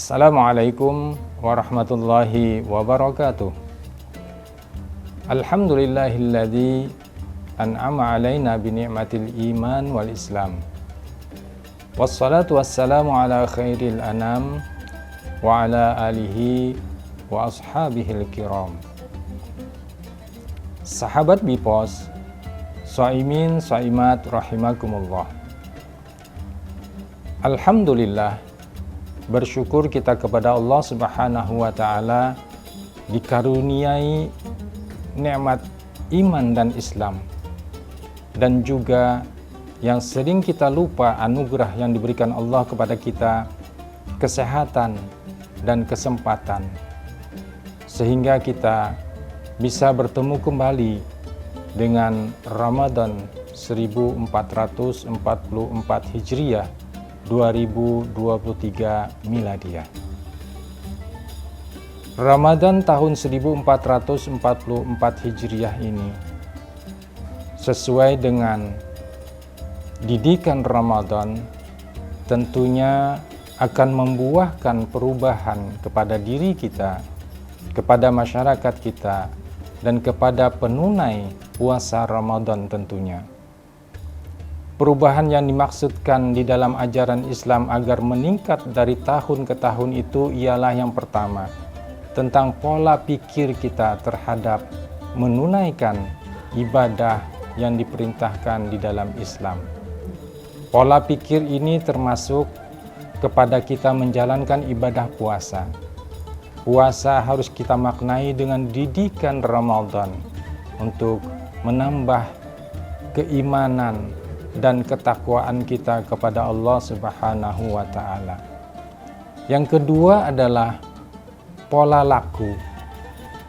Assalamualaikum warahmatullahi wabarakatuh. Alhamdulillahilladzi an'ama alaina bini'matil iman wal islam. Wassalatu wassalamu ala khairil anam wa ala alihi wa ashabihil kiram. Sahabat Bipos, shaimin shaimat rahimakumullah. Alhamdulillah, bersyukur kita kepada Allah Subhanahu wa ta'ala dikaruniai nikmat iman dan Islam, dan juga yang sering kita lupa anugerah yang diberikan Allah kepada kita, kesehatan dan kesempatan, sehingga kita bisa bertemu kembali dengan Ramadan 1444 Hijriah 2023 Miladiyah. Ramadan tahun 1444 Hijriah ini sesuai dengan didikan Ramadan tentunya akan membuahkan perubahan kepada diri kita, kepada masyarakat kita, dan kepada penunai puasa Ramadan tentunya. Perubahan yang dimaksudkan di dalam ajaran Islam agar meningkat dari tahun ke tahun itu ialah yang pertama, tentang pola pikir kita terhadap menunaikan ibadah yang diperintahkan di dalam Islam. Pola pikir ini termasuk kepada kita menjalankan ibadah puasa. Puasa harus kita maknai dengan didikan Ramadan untuk menambah keimanan dan ketakwaan kita kepada Allah Subhanahu wa ta'ala. Yang kedua adalah pola laku.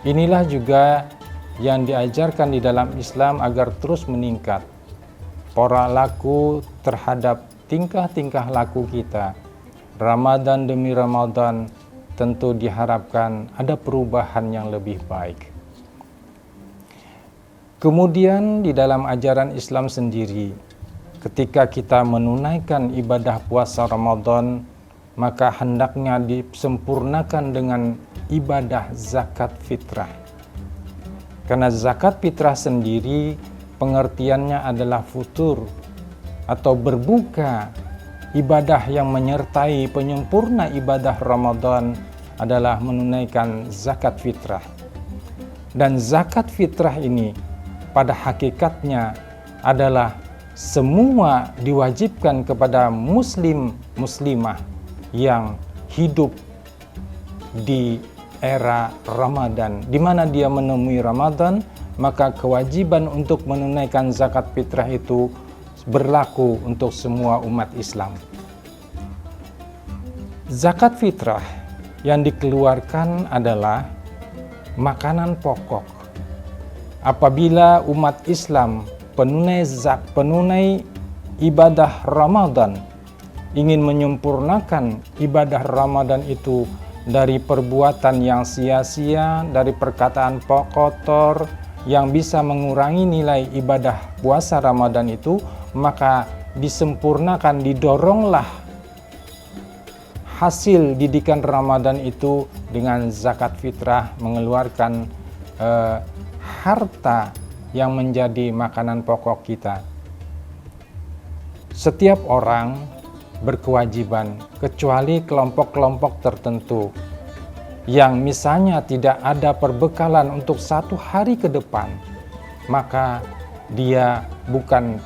Inilah juga yang diajarkan di dalam Islam agar terus meningkat. Pola laku terhadap tingkah-tingkah laku kita. Ramadan demi Ramadan tentu diharapkan ada perubahan yang lebih baik. Kemudian di dalam ajaran Islam sendiri, ketika kita menunaikan ibadah puasa Ramadan, maka hendaknya disempurnakan dengan ibadah zakat fitrah. Karena zakat fitrah sendiri pengertiannya adalah futur atau berbuka. Ibadah yang menyertai penyempurna ibadah Ramadan adalah menunaikan zakat fitrah. Dan zakat fitrah ini pada hakikatnya adalah semua diwajibkan kepada muslim-muslimah yang hidup di era Ramadan. Di mana dia menemui Ramadan, maka kewajiban untuk menunaikan zakat fitrah itu berlaku untuk semua umat Islam. Zakat fitrah yang dikeluarkan adalah makanan pokok. Apabila umat Islam penunai ibadah Ramadan ingin menyempurnakan ibadah Ramadan itu dari perbuatan yang sia-sia, dari perkataan kotor yang bisa mengurangi nilai ibadah puasa Ramadan itu, maka disempurnakan, didoronglah hasil didikan Ramadan itu dengan zakat fitrah, mengeluarkan harta yang menjadi makanan pokok kita. Setiap orang berkewajiban, kecuali kelompok-kelompok tertentu yang misalnya tidak ada perbekalan untuk 1 hari ke depan, maka dia bukan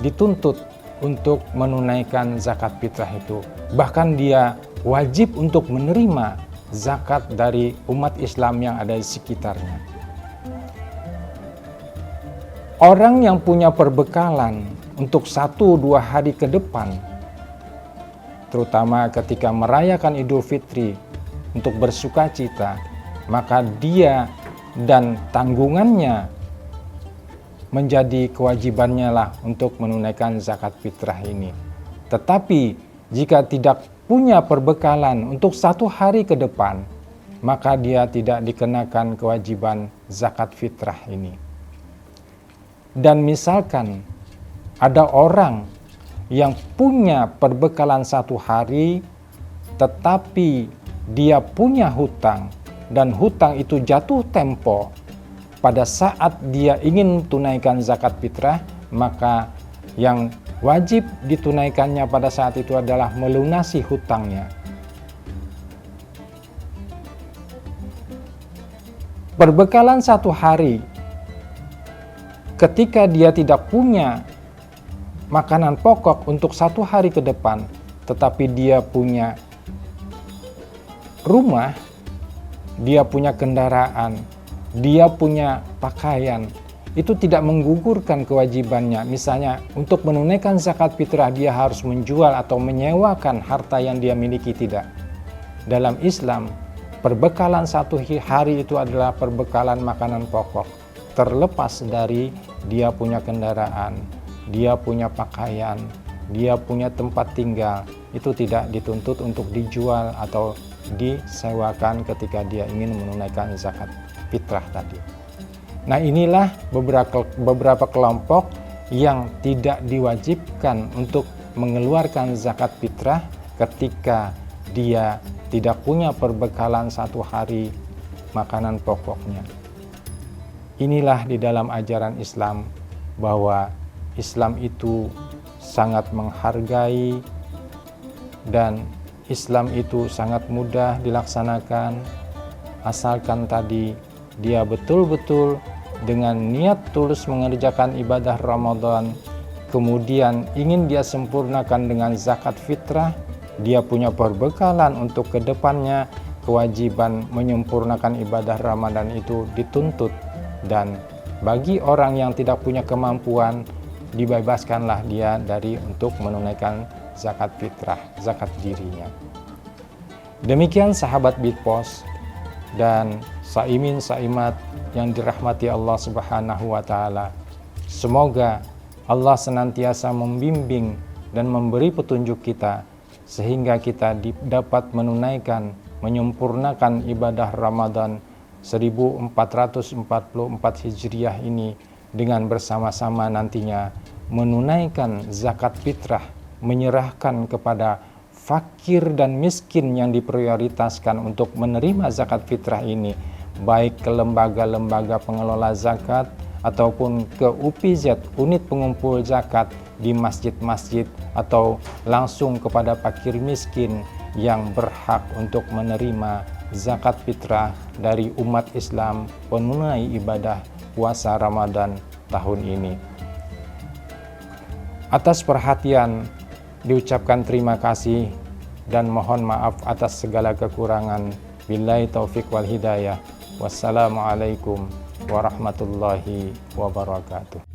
dituntut untuk menunaikan zakat fitrah itu. Bahkan dia wajib untuk menerima zakat dari umat Islam yang ada di sekitarnya. Orang yang punya perbekalan untuk 1-2 hari ke depan, terutama ketika merayakan Idul Fitri untuk bersuka cita, maka dia dan tanggungannya menjadi kewajibannya lah untuk menunaikan zakat fitrah ini. Tetapi jika tidak punya perbekalan untuk 1 hari ke depan, maka dia tidak dikenakan kewajiban zakat fitrah ini. Dan misalkan ada orang yang punya perbekalan 1 hari, tetapi dia punya hutang dan hutang itu jatuh tempo pada saat dia ingin tunaikan zakat fitrah, maka yang wajib ditunaikannya pada saat itu adalah melunasi hutangnya. Perbekalan 1 hari, ketika dia tidak punya makanan pokok untuk 1 hari ke depan, tetapi dia punya rumah, dia punya kendaraan, dia punya pakaian, itu tidak menggugurkan kewajibannya. Misalnya untuk menunaikan zakat fitrah dia harus menjual atau menyewakan harta yang dia miliki, tidak. Dalam Islam, perbekalan 1 hari itu adalah perbekalan makanan pokok, terlepas dari dia punya kendaraan, dia punya pakaian, dia punya tempat tinggal, itu tidak dituntut untuk dijual atau disewakan ketika dia ingin menunaikan zakat fitrah tadi. Nah, inilah beberapa kelompok yang tidak diwajibkan untuk mengeluarkan zakat fitrah ketika dia tidak punya perbekalan 1 hari makanan pokoknya. Inilah di dalam ajaran Islam, bahwa Islam itu sangat menghargai dan Islam itu sangat mudah dilaksanakan, asalkan tadi dia betul-betul dengan niat tulus mengerjakan ibadah Ramadan, kemudian ingin dia sempurnakan dengan zakat fitrah, dia punya perbekalan untuk kedepannya. Kewajiban menyempurnakan ibadah Ramadan itu dituntut, dan bagi orang yang tidak punya kemampuan, dibebaskanlah dia dari untuk menunaikan zakat fitrah, zakat dirinya. Demikian sahabat Bitpos dan saimin saimat yang dirahmati Allah Subhanahu wa taala. Semoga Allah senantiasa membimbing dan memberi petunjuk kita sehingga kita dapat menunaikan, menyempurnakan ibadah Ramadan 1444 Hijriah ini dengan bersama-sama nantinya menunaikan zakat fitrah, menyerahkan kepada fakir dan miskin yang diprioritaskan untuk menerima zakat fitrah ini, baik ke lembaga-lembaga pengelola zakat ataupun ke UPZ, unit pengumpul zakat di masjid-masjid, atau langsung kepada fakir miskin yang berhak untuk menerima zakat fitrah dari umat Islam penunai ibadah puasa Ramadan tahun ini. Atas perhatian diucapkan terima kasih dan mohon maaf atas segala kekurangan. Billahi taufik wal hidayah. Wassalamualaikum warahmatullahi wabarakatuh.